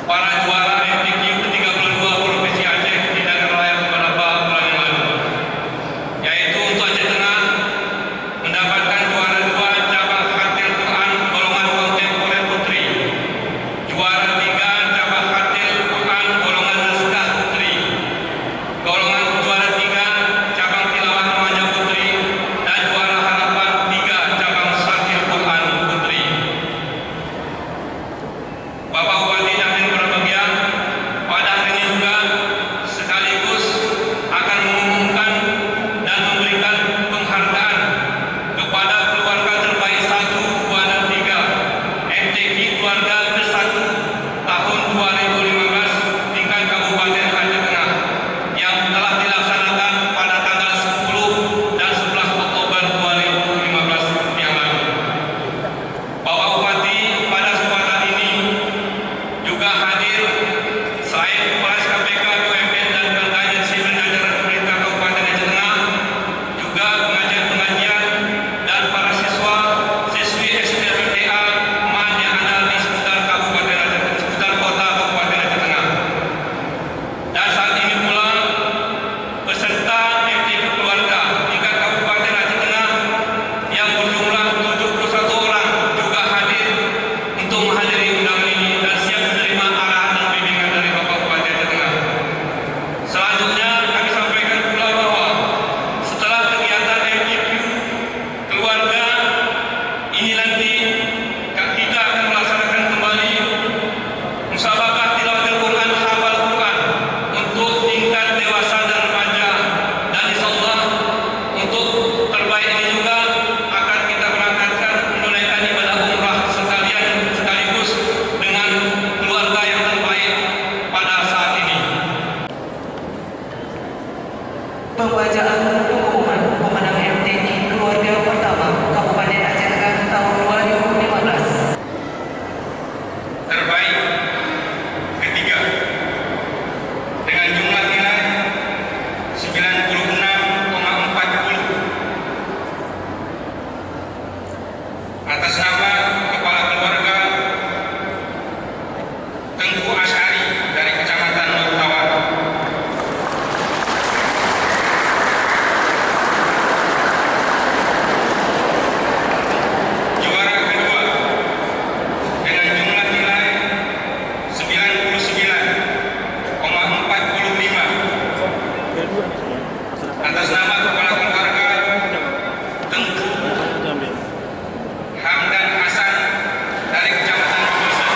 para juara MTQ ke-32 Provinsi Aceh di Daerah Raya beberapa bulan yang lalu, yaitu untuk Aceh Tengah mendapatkan juara 2 cabang khatil Quran golongan kontemporer putri, juara 3 cabang khatil Quran golongan naskah putri, juara 3 cabang tilawah remaja putri, dan juara harapan 3 cabang sakil Quran putri. Bapak Bupati dan berbahagia, pada hari ini juga sekaligus akan mengumumkan dan memberikan penghargaan kepada keluarga terbaik 1, 2, dan 3 MTQ Keluarga ke-1 tahun 2015 tingkat Kabupaten Aceh Tengah yang telah dilaksanakan pada tanggal 10 dan 11 Oktober 2015 yang lalu. Bapak Bupati pada kesempatan ini juga hadir selain Kepala KPK, BUMN, dan Pengajian Sipil Jajaran Pemerintah Kabupaten Aceh Tengah, juga pengajian-pengajian dan para siswa siswi SDPTA MAN yang ada di sekitar Kabupaten Aceh, sekitar kota Kabupaten Aceh Tengah. Dan saat ini pula peserta MTQ Keluarga tingkat Kabupaten Aceh Tengah yang berjumlah 71 orang juga hadir untuk menghadiri undangan ini dan siap menerima arahan dan bimbingan dari Bapak Bupati Aceh Tengah. Selanjutnya kami sampaikan pula bahwa setelah kegiatan MTQ Keluarga ini nanti kita akan melaksanakan kembali musabaqah tilawatil Quran hafal Quran untuk tingkat dewasa dan remaja, dan insyaallah untuk terbaik ini juga akan kita berangkatkan menunaikan ibadah umrah sekaligus dengan keluarga yang terbaik pada saat ini. Pembacaan pengumuman pemenang MTQ Keluarga pertama Kabupaten Aceh Tengah tahun 2015. Terbaik ketiga dengan jumlah nilai 96,40 atas nama Kepala Keluarga Tengku Asyari dari Kecamatan Nur Tawar. Juara kedua dengan jumlah nilai 99,45 atas nama Kepala Keluarga Tengku Hamdan Hasan dari Kecamatan Kubusan.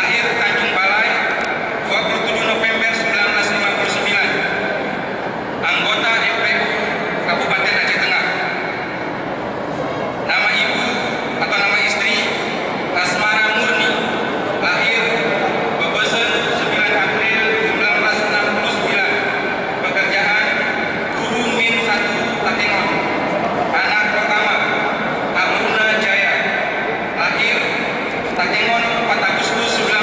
lahir Tanjung Balai 27 November 1959, anggota MPU Kabupaten Aceh Tengah. Nama ibu atau nama istri Asmara Murni, lahir Bebesen 9 April 1969, pekerjaan guru Min 1 Takengon. Anak pertama Amruna Jaya, lahir Takengon 4 Agustus 1991.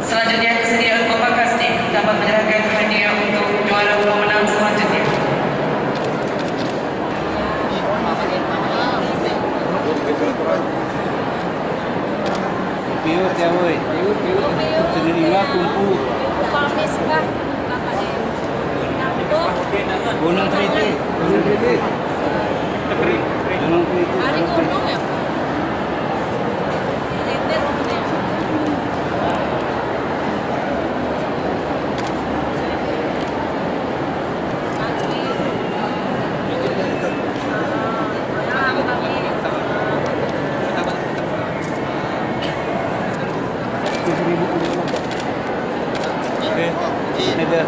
Selanjutnya kesediaan Bapak Kastim dapat menyerahkan hadiah untuk juara pemenang selanjutnya. Piur ya woi, piur. Sendirinya kumpul. Gunung Triti. Gunung Triti. Hari gunung ya? Liter rumahnya. Ada.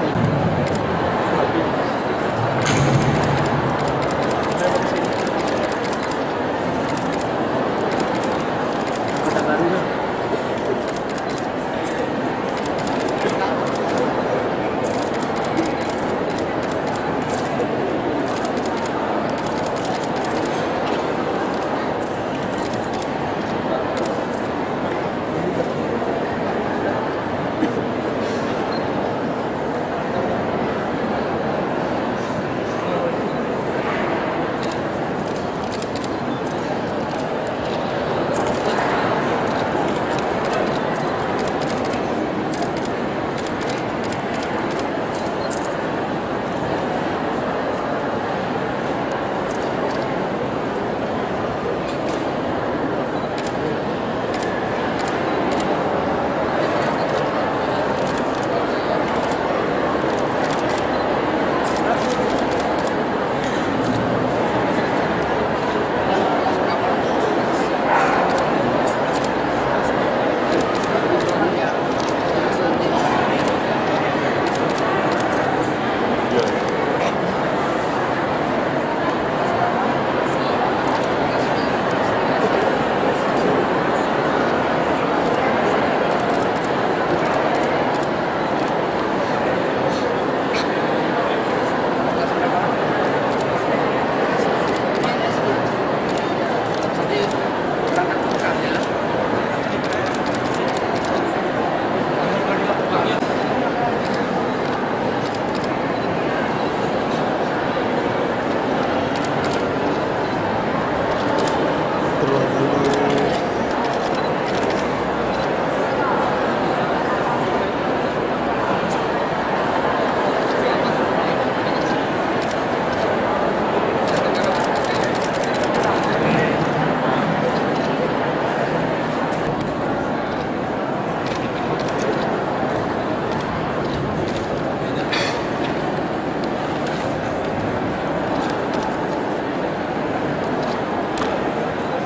Kota Baru dah.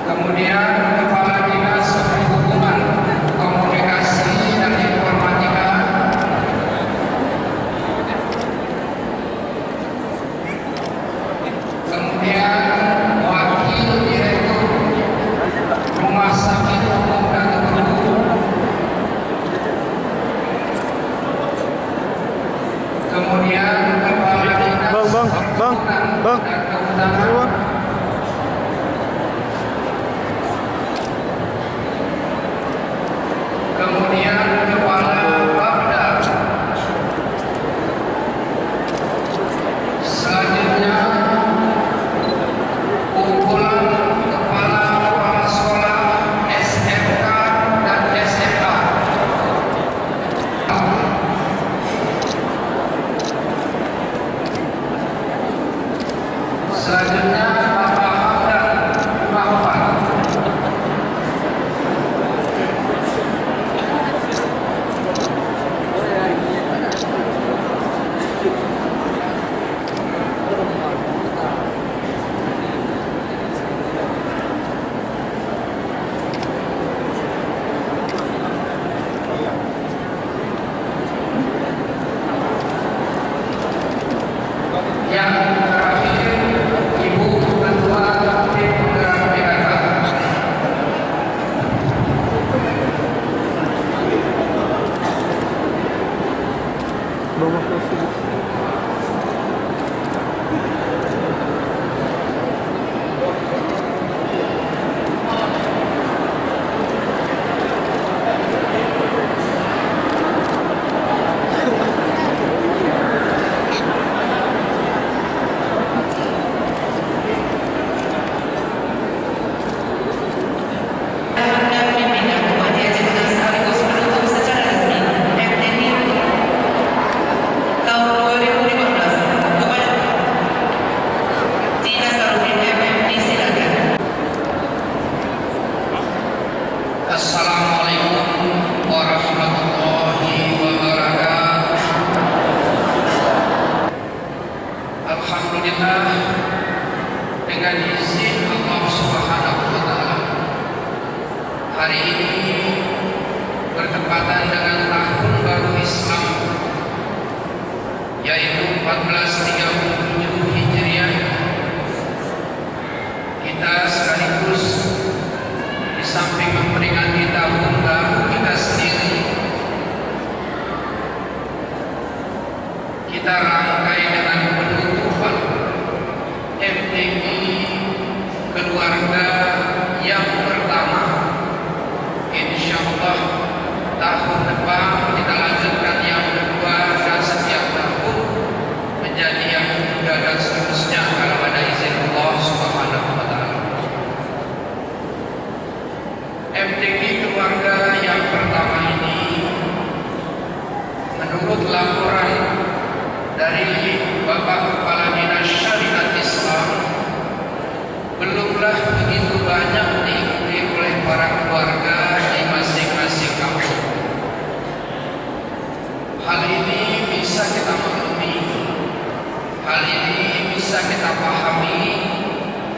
Kemudian Kepala Dinas Perhubungan, Komunikasi dan Informatika, kemudian Wakil Direktur Rumah Sakit Umum Datuk Guru, kemudian Kepala Dinas Bang. dan Kehutanan, kemudian Kepala Babda. Selanjutnya kumpulan kepala sekolah SMK dan SMA. Selanjutnya Bapak Hamdan Rahman. dengan izin Allah Subhanahu wa taala, hari ini bertepatan dengan tahun baru Islam, yaitu 1437 Hijriah. Kita sekaligus di samping memperingati tahun baru kita sendiri, kita rangkai dengan penutupan MTQ keluarga yang pertama. Insya Allah tahun depan kita lanjutkan yang kedua, dan setiap tahun menjadi yang ketiga dan seterusnya kalau ada izin Allah Subhanahu wa taala. MTQ keluarga yang pertama ini, menurut laporan dari Bapak Kepala Dinas Syariat Islam, belumlah begitu banyak diikuti oleh para keluarga di masing-masing kampung. Hal ini bisa kita maklumi, hal ini bisa kita pahami,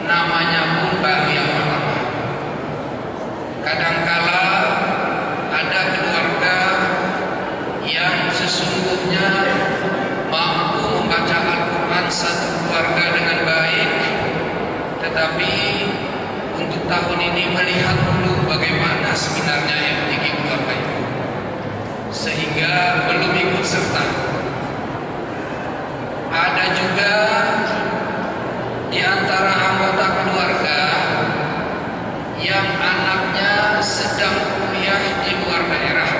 namanya pun baru yang pertama. Kadangkala ada keluarga yang sesungguhnya mampu membaca Al-Quran satu keluarga dengan baik, tetapi untuk tahun ini melihat dulu bagaimana sebenarnya MTQ keluarga itu, sehingga belum ikut serta. Ada juga di antara anggota keluarga yang anaknya sedang kuliah di luar daerah,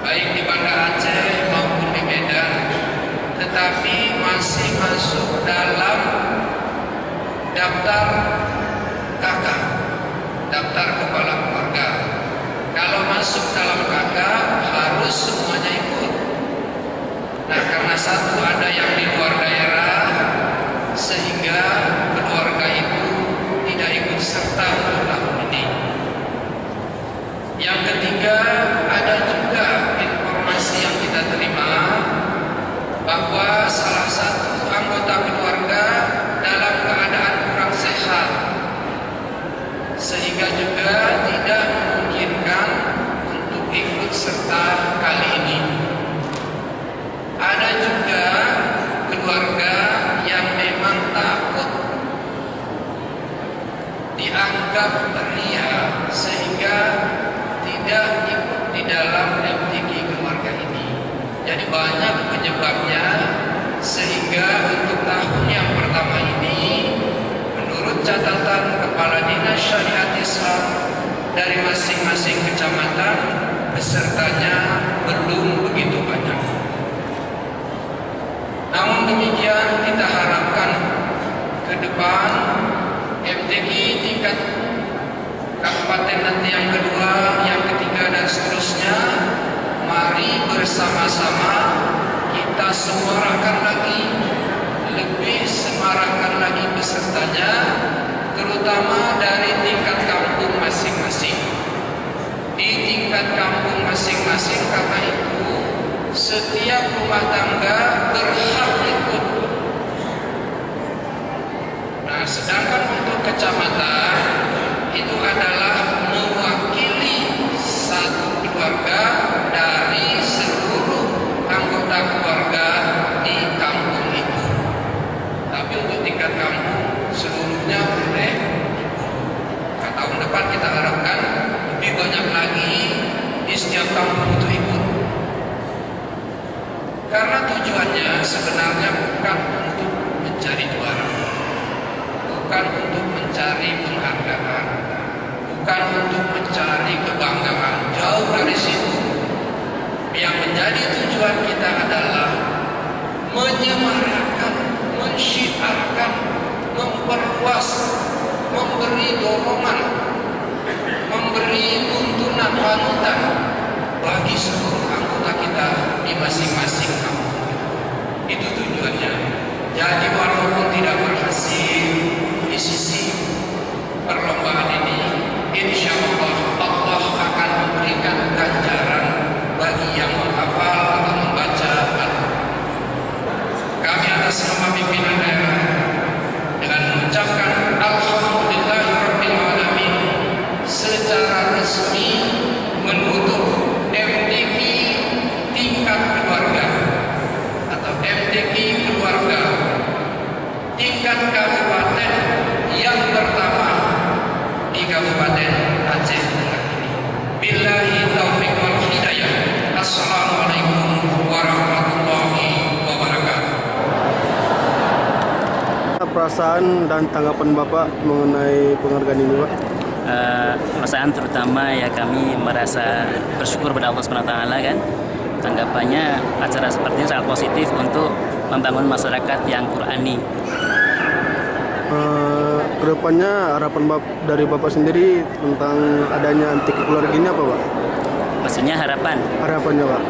baik di Banda Aceh maupun di Medan, tetapi masih masuk dalam daftar KK, daftar kepala keluarga. Kalau masuk dalam KK harus semuanya ikut. Nah, karena satu ada yang di luar daerah, sehingga keluarga itu tidak ikut serta untuk tahun ini. Yang ketiga, ada juga informasi yang kita terima bahwa salah satu anggota keluarga dalam keadaan kurang sehat, sehingga juga tidak memungkinkan untuk ikut serta kali ini. Ada juga keluarga yang memang takut dianggap ria, sehingga tidak ikut di dalam MTQ keluarga ini. Jadi banyak penyebabnya, sehingga untuk tahun yang pertama ini, menurut catatan Kepala Dinas Syariat Islam dari masing-masing kecamatan, pesertanya belum begitu banyak. Namun demikian, kita harapkan ke depan MTQ tingkat kabupaten nanti yang kedua, yang ketiga dan seterusnya, mari bersama-sama kita semarakkan lagi, lebih semarakkan lagi pesertanya, terutama dari tingkat kampung masing-masing. Di tingkat kampung masing-masing, karena itu setiap rumah tangga berhak ikut. Nah, sedangkan untuk kecamatan itu adalah mewakili satu keluarga dari seluruh anggota keluarga di kampung itu. Tapi untuk tingkat kampung seluruhnya boleh. Nah, tahun depan kita harapkan lebih banyak lagi di setiap kampung itu ikut. Karena tujuannya sebenarnya bukan untuk mencari juara, bukan untuk mencari penghargaan, bukan untuk mencari kebanggaan. Jauh dari situ. Yang menjadi tujuan kita adalah menyemarakkan, mensyiarkan, memperluas, memberi dorongan, memberi tuntunan panutan bagi seluruh anggota kita di masing-masing kampung. Itu perasaan dan tanggapan Bapak mengenai penghargaan ini, Pak? Perasaan terutama ya kami merasa bersyukur pada Allah SWT kan. Tanggapannya acara seperti ini sangat positif untuk membangun masyarakat yang Qurani. Kedepannya harapan dari Bapak sendiri tentang adanya anti keluarga ini apa, Pak? Maksudnya Harapannya, Pak?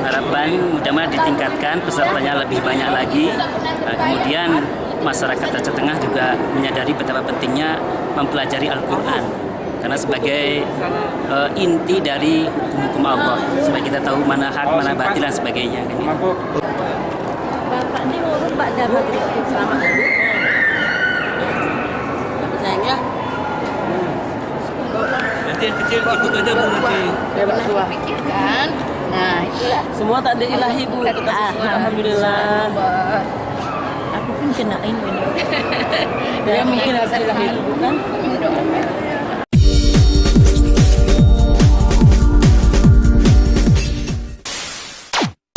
harapan mudah-mudahan ditingkatkan, pesertanya lebih banyak lagi. Kemudian masyarakat Aceh Tengah juga menyadari betapa pentingnya mempelajari Al-Quran karena sebagai inti dari hukum-hukum Allah, supaya kita tahu mana hak, mana batil dan sebagainya. Bapak ini urut Pak Dapat. Selamat dulu. Sayang ya. Nanti yang kecil ikut aja Bu nanti. Saya pernah pikirkan. Nah, itulah. Semua tak ada ilahi Bu. Alhamdulillah. Aku pun kenain ini. Dia mungkin ada ilahi Bu kan.